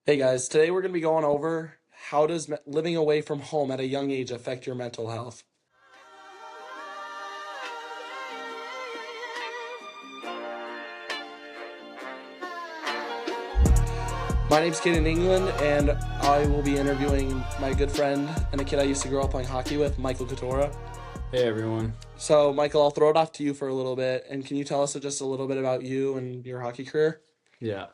Hey guys, today we're going to be going over how does living away from home at a young age affect your mental health. My name's Kaden England, and I will be interviewing my good friend and a kid I used to grow up playing hockey with, Michael Katora. Hey everyone. So, Michael, I'll throw it off to you for a little bit, and can you tell us just a little bit about you and your hockey career? Yeah.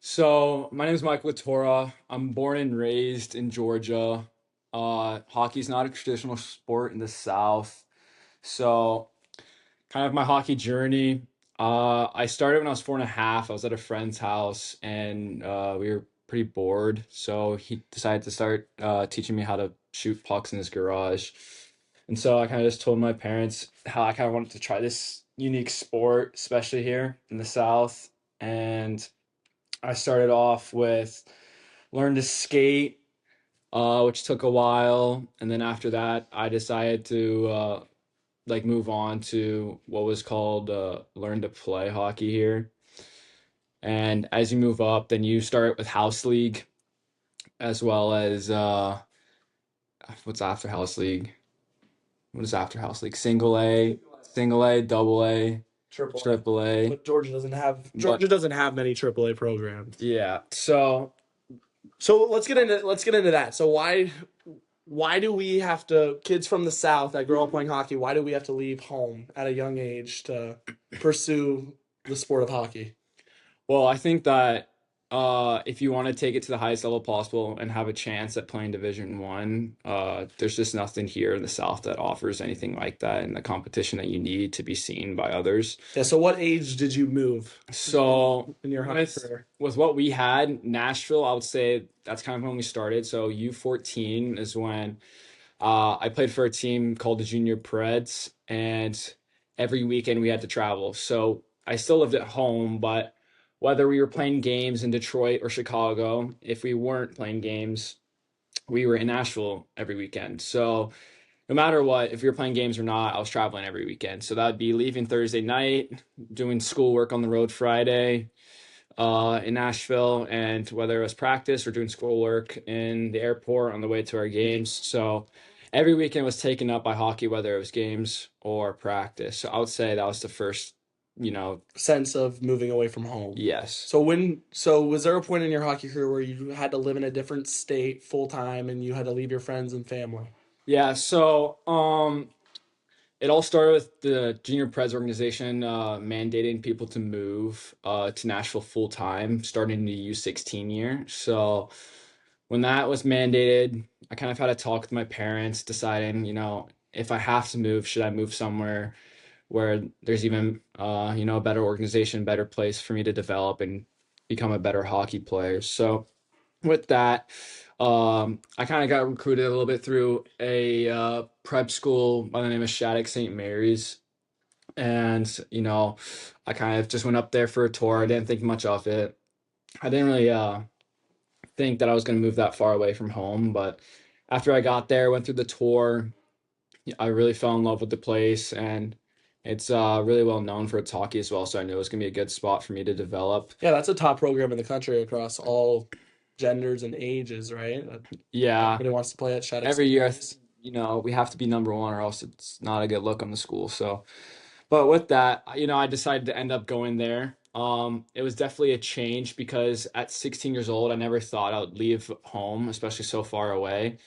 So my name is Michael Latora. I'm born and raised in Georgia. Hockey's not a traditional sport in the South. So kind of my hockey journey. I started when I was 4.5. I was at a friend's house and we were pretty bored. So he decided to start teaching me how to shoot pucks in his garage. And so I kind of just told my parents how I kind of wanted to try this unique sport, especially here in the South. And I started off with learn to skate, which took a while, and then after that, I decided to move on to what was called learn to play hockey here. And as you move up, then you start with house league as well as what's after house league? What is after house league? Single A, double A, Triple A. triple A. But Georgia doesn't have But many AAA programs. yeah, so So let's get into that. So why do we have to, kids from the South that grow up playing hockey, why do we have to leave home at a young age to pursue the sport of hockey? Well, I think that if you want to take it to the highest level possible and have a chance at playing Division One, there's just nothing here in the South that offers anything like that and the competition that you need to be seen by others. Yeah, so what age did you move So in your hockey with career? with what we had, Nashville, I would say that's kind of when we started. So U14 is when I played for a team called the Junior Preds, and every weekend we had to travel. So I still lived at home, but whether we were playing games in Detroit or Chicago, if we weren't playing games, we were in Nashville every weekend. So no matter what, if we were playing games or not, I was traveling every weekend. So that would be leaving Thursday night, doing schoolwork on the road Friday, in Nashville, and whether it was practice or doing schoolwork in the airport on the way to our games. So every weekend was taken up by hockey, whether it was games or practice. So I would say that was the first, you know, Sense of moving away from home. yes. So was there a point in your hockey career where you had to live in a different state full time and you had to leave your friends and family? Yeah, so it all started with the Junior Prez organization mandating people to move to Nashville full time starting the U16 year. So when that was mandated, I kind of had a talk with my parents, deciding, if I have to move, should I move somewhere where there's even, a better organization, better place for me to develop and become a better hockey player. So with that, I kind of got recruited a little bit through a prep school by the name of Shattuck St. Mary's. And, I kind of just went up there for a tour. I didn't think much of it. I didn't really think that I was going to move that far away from home. But after I got there, went through the tour, I really fell in love with the place. And it's really well known for its hockey as well. So I knew it was going to be a good spot for me to develop. Yeah, that's a top program in the country across all genders and ages, right? Yeah. Everybody wants to play at Shattuck Every St. year, Mary's. we have to be number one or else it's not a good look on the school. So, but with that, I decided to end up going there. It was definitely a change because at 16 years old, I never thought I would leave home, especially so far away.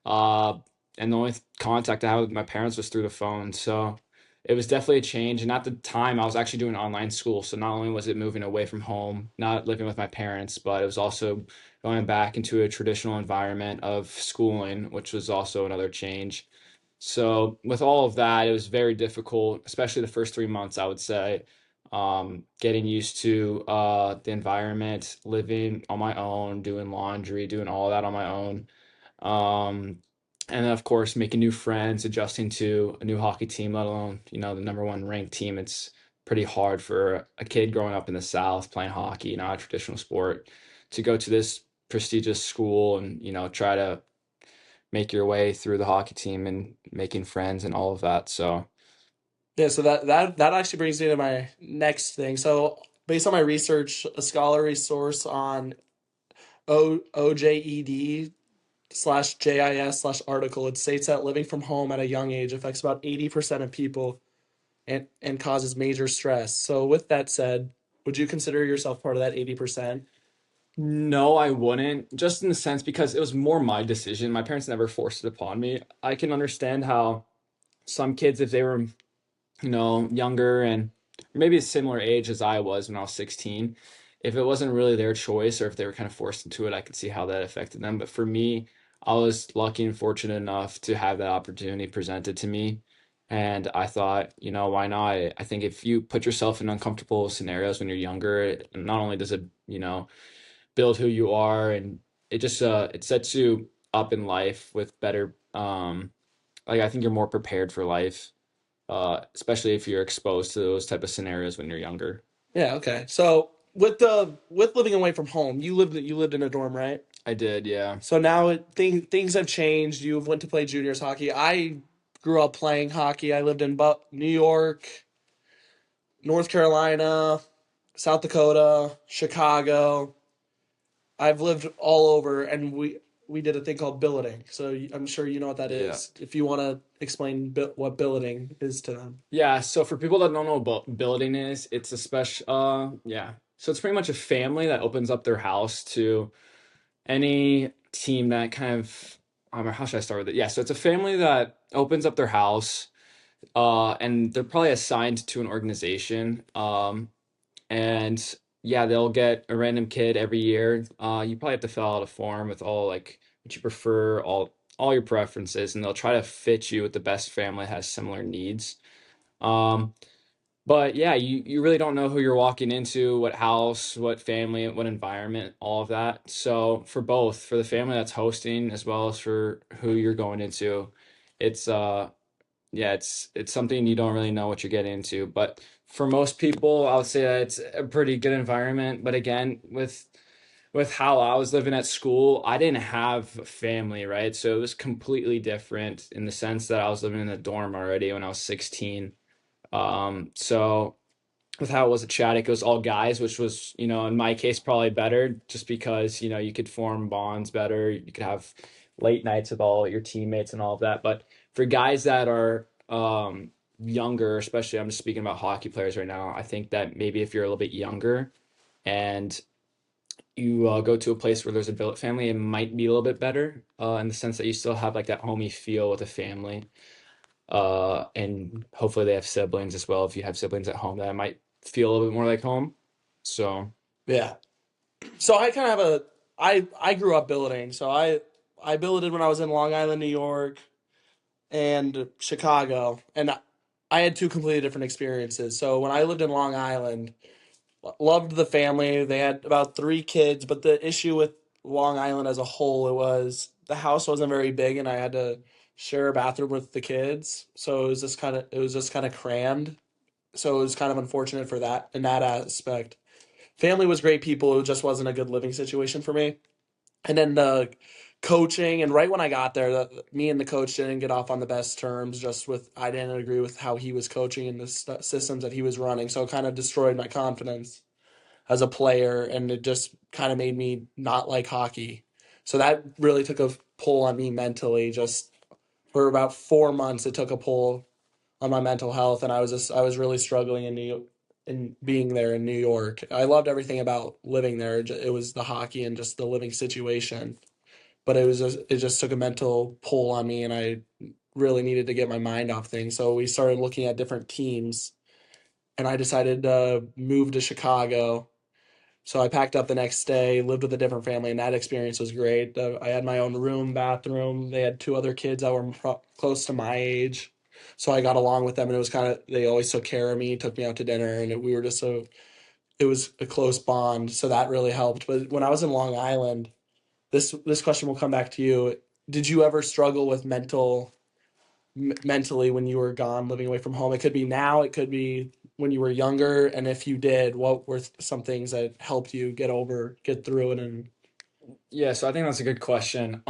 Uh, and the only contact I had with my parents was through the phone. So it was definitely a change. And at the time, I was actually doing online school. So not only was it moving away from home, not living with my parents, but it was also going back into a traditional environment of schooling, which was also another change. So with all of that, it was very difficult, especially the first 3 months, I would say, getting used to the environment, living on my own, doing laundry, doing all that on my own. Um, and then of course making new friends, adjusting to a new hockey team, let alone, the number one ranked team. It's pretty hard for a kid growing up in the South playing hockey, not a traditional sport, to go to this prestigious school and, try to make your way through the hockey team and making friends and all of that. So Yeah, so that actually brings me to my next thing. So based on my research, a scholarly source on OJED/JIS/article, it states that living from home at a young age affects about 80% of people and causes major stress. So, with that said, would you consider yourself part of that 80%? No, I wouldn't. Just in the sense because it was more my decision. My parents never forced it upon me. I can understand how some kids, if they were, younger and maybe a similar age as I was when I was 16, if it wasn't really their choice or if they were kind of forced into it, I could see how that affected them. But for me, I was lucky and fortunate enough to have that opportunity presented to me. And I thought, why not? I think if you put yourself in uncomfortable scenarios when you're younger, not only does it, build who you are, and it just it sets you up in life with better like I think you're more prepared for life, especially if you're exposed to those type of scenarios when you're younger. Yeah, okay. So, with living away from home, you lived in a dorm, right? I did, yeah. So now things have changed. You went to play juniors hockey. I grew up playing hockey. I lived in New York, North Carolina, South Dakota, Chicago. I've lived all over, and we did a thing called billeting. So I'm sure you know what that Yeah. is. If you want to explain what billeting is to them. Yeah, so for people that don't know what building is, it's a special yeah. So it's pretty much a family that opens up their house to any team that kind of I don't know, how should I start with it? Yeah, so it's a family that opens up their house, and they're probably assigned to an organization. And yeah, they'll get a random kid every year. You probably have to fill out a form with all like what you prefer, all your preferences, and they'll try to fit you with the best family that has similar needs. Um, but yeah, you really don't know who you're walking into, what house, what family, what environment, all of that. So for both, for the family that's hosting as well as for who you're going into, it's yeah, it's something you don't really know what you're getting into. But for most people, I would say that it's a pretty good environment. But again, with how I was living at school, I didn't have a family, right? So it was completely different in the sense that I was living in a dorm already when I was 16. So with how it was at Shattuck, it was all guys, which was, in my case, probably better just because, you could form bonds better. You could have late nights with all your teammates and all of that. But for guys that are younger, especially I'm just speaking about hockey players right now, I think that maybe if you're a little bit younger and you go to a place where there's a billet family, it might be a little bit better in the sense that you still have like that homey feel with a family. And hopefully they have siblings as well. If you have siblings at home, that might feel a little bit more like home. So Yeah. So I kind of have a I grew up billeting. So I billeted when I was in Long Island, New York, and Chicago, and I had two completely different experiences. So when I lived in Long Island, loved the family. They had about three kids, but the issue with Long Island as a whole, it was the house wasn't very big, and I had to share a bathroom with the kids. So it was just kind of crammed. So it was kind of unfortunate for that in that aspect. Family was great people. It just wasn't a good living situation for me. And then the coaching, and right when I got there, me and the coach didn't get off on the best terms. Just with I didn't agree with how he was coaching and the systems that he was running, so it kind of destroyed my confidence as a player, and it just kind of made me not like hockey. So that really took a pull on me mentally. Just for about 4 months, it took a pull on my mental health, and I was really struggling in being there in New York. I loved everything about living there. It was the hockey and just the living situation, but it just took a mental pull on me, and I really needed to get my mind off things. So we started looking at different teams, and I decided to move to Chicago. So I packed up the next day, lived with a different family, and that experience was great. I had my own room, bathroom. They had two other kids that were close to my age, so I got along with them, and it was kind of they always took care of me, took me out to dinner, and we were just so it was a close bond. So that really helped. But when I was in Long Island, this question will come back to you. Did you ever struggle with mentally when you were gone living away from home? It could be now, it could be when you were younger, and if you did, what were some things that helped you get through it? And yeah, so I think that's a good question.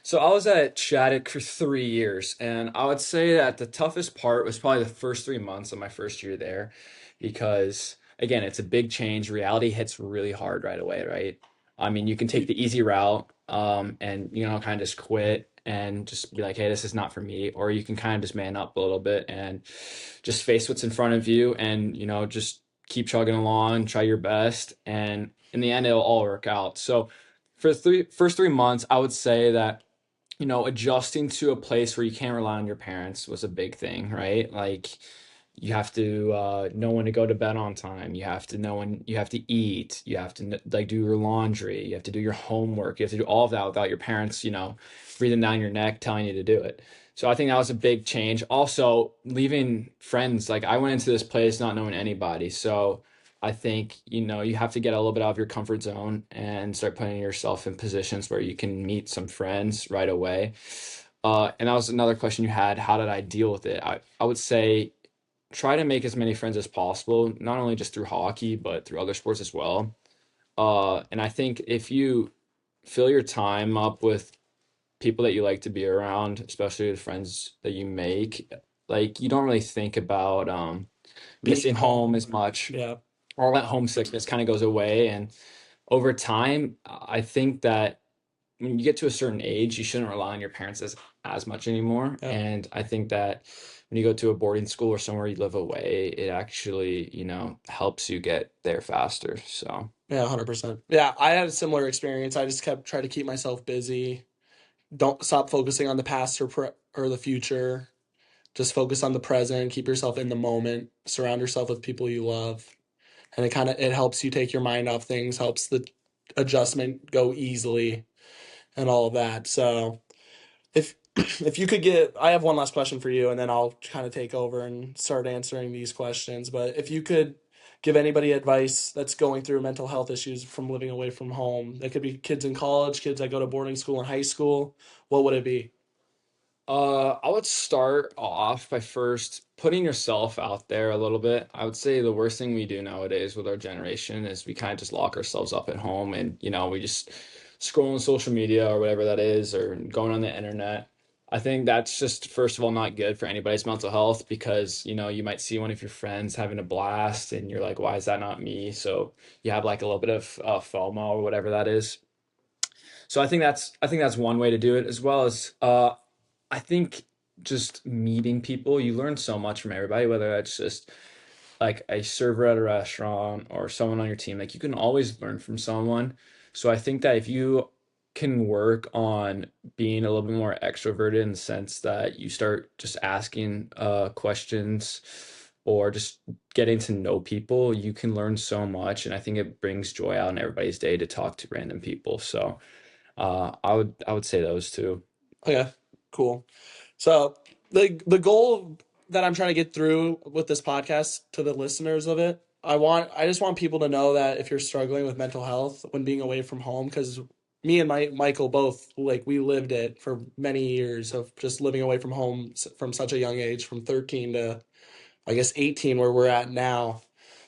So I was at Shattuck for 3 years, and I would say that the toughest part was probably the first 3 months of my first year there, because again, it's a big change. Reality hits really hard right away, right? I mean, you can take the easy route, and kind of just quit and just be like, hey, this is not for me, or you can kind of just man up a little bit and just face what's in front of you, and just keep chugging along, try your best, and in the end, it'll all work out. So, for the first 3 months, I would say that adjusting to a place where you can't rely on your parents was a big thing, right? Like you have to know when to go to bed on time. You have to know when you have to eat. You have to like do your laundry. You have to do your homework. You have to do all of that without your parents, breathing down your neck, telling you to do it. So I think that was a big change. Also, leaving friends. Like I went into this place not knowing anybody. So I think, you have to get a little bit out of your comfort zone and start putting yourself in positions where you can meet some friends right away. And that was another question you had. How did I deal with it? I would say try to make as many friends as possible, not only just through hockey, but through other sports as well. And I think if you fill your time up with people that you like to be around, especially the friends that you make, like you don't really think about Being missing home home. as much. Yeah. All that homesickness kind of goes away. And over time, I think that when you get to a certain age, you shouldn't rely on your parents as much anymore. Yeah. And I think that when you go to a boarding school or somewhere you live away, it actually, helps you get there faster. So, Yeah, 100%. Yeah, I had a similar experience. I just kept trying to keep myself busy. Don't stop focusing on the past or the future. Just focus on the present. Keep yourself in the moment. Surround yourself with people you love, and it helps you take your mind off things. Helps the adjustment go easily and all of that. So if if you could get, I have one last question for you, and then I'll kind of take over and start answering these questions. But if you could give anybody advice that's going through mental health issues from living away from home, that could be kids in college, kids that go to boarding school and high school, what would it be? I would start off by first putting yourself out there a little bit. I would say the worst thing we do nowadays with our generation is we kind of just lock ourselves up at home and, we just scroll on social media or whatever that is, or going on the internet. I think that's just, first of all, not good for anybody's mental health because, you might see one of your friends having a blast and you're like, why is that not me? So you have like a little bit of FOMO or whatever that is. So I think that's one way to do it, as well as I think just meeting people, you learn so much from everybody, whether that's just like a server at a restaurant or someone on your team. Like you can always learn from someone. So I think that if you can work on being a little bit more extroverted in the sense that you start just asking questions or just getting to know people, you can learn so much. And I think it brings joy out in everybody's day to talk to random people. So I would say those two. Okay, cool. So the goal that I'm trying to get through with this podcast to the listeners of it, I just want people to know that if you're struggling with mental health when being away from home, because me and Michael both, like, we lived it for many years of just living away from home from such a young age, from 13 to I guess 18, where we're at now.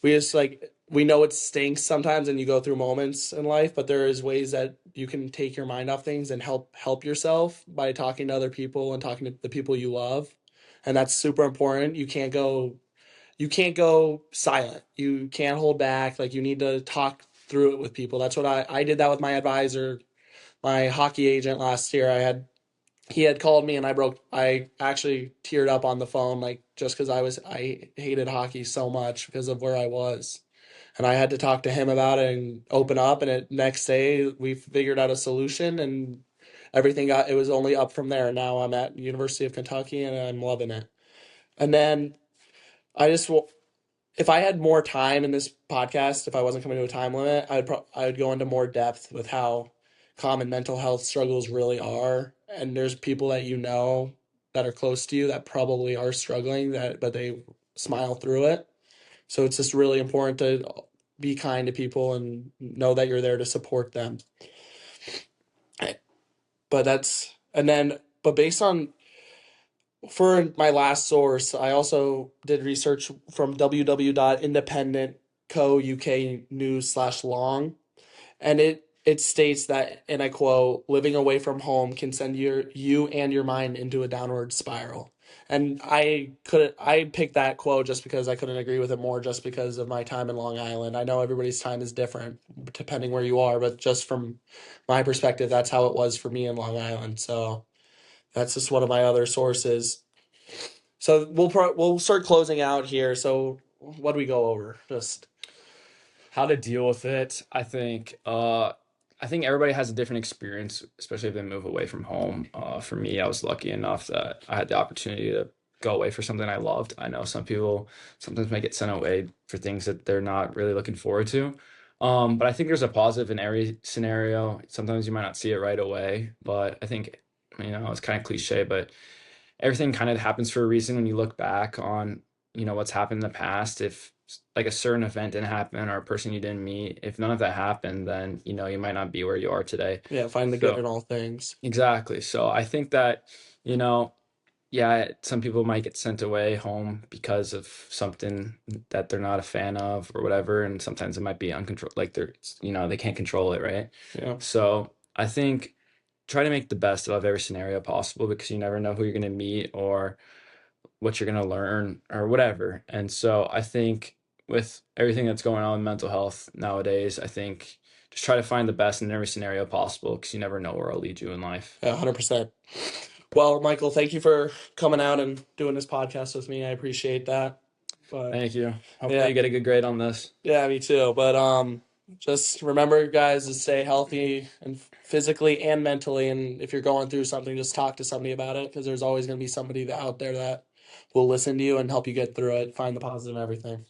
We just, like, we know it stinks sometimes and you go through moments in life, but there is ways that you can take your mind off things and help yourself by talking to other people and talking to the people you love. And that's super important. You can't go silent. You can't hold back. Like, you need to talk through it with people. That's what I did that with my advisor, my hockey agent last year. He had called me and I actually teared up on the phone, like, just because I hated hockey so much because of where I was, and I had to talk to him about it and open up, and it next day we figured out a solution, and it was only up from there. Now I'm at University of Kentucky and I'm loving it. And then I just if I had more time in this podcast, if I wasn't coming to a time limit, I would go into more depth with how common mental health struggles really are. And there's people that that are close to you that probably are struggling, but they smile through it. So it's just really important to be kind to people and know that you're there to support them. But that's and then but based on for my last source, I also did research from www.independentco.uk news/long, and it states that, and I quote, living away from home can send you and your mind into a downward spiral. And I picked that quote just because I couldn't agree with it more, just because of my time in Long Island. I know everybody's time is different depending where you are, but just from my perspective, that's how it was for me in Long Island. So that's just one of my other sources. So we'll start closing out here. So what do we go over? Just How to deal with it, I think everybody has a different experience, especially if they move away from home. For me, I was lucky enough that I had the opportunity to go away for something I loved. I know some people sometimes might get sent away for things that they're not really looking forward to. But I think there's a positive in every scenario. Sometimes you might not see it right away, but I think, it's kind of cliche, but everything kind of happens for a reason when you look back on, what's happened in the past. If like a certain event didn't happen or a person you didn't meet, if none of that happened, then, you might not be where you are today. yeah, find the good So in all things. exactly. So I think that, you know, yeah, some people might get sent away home because of something that they're not a fan of or whatever, and sometimes it might be uncontrolled, like they can't control it, right? Yeah. So I think try to make the best of every scenario possible because you never know who you're going to meet or what you're going to learn or whatever. And so I think with everything that's going on with mental health nowadays, I think just try to find the best in every scenario possible because you never know where it'll lead you in life. Yeah, 100%. Well, Michael, thank you for coming out and doing this podcast with me. I appreciate that. But Thank you. Hopefully yeah, you get a good grade on this. yeah, me too. But just remember, guys, to stay healthy and physically and mentally. And if you're going through something, just talk to somebody about it, because there's always going to be somebody out there that will listen to you and help you get through it. Find the positive in everything.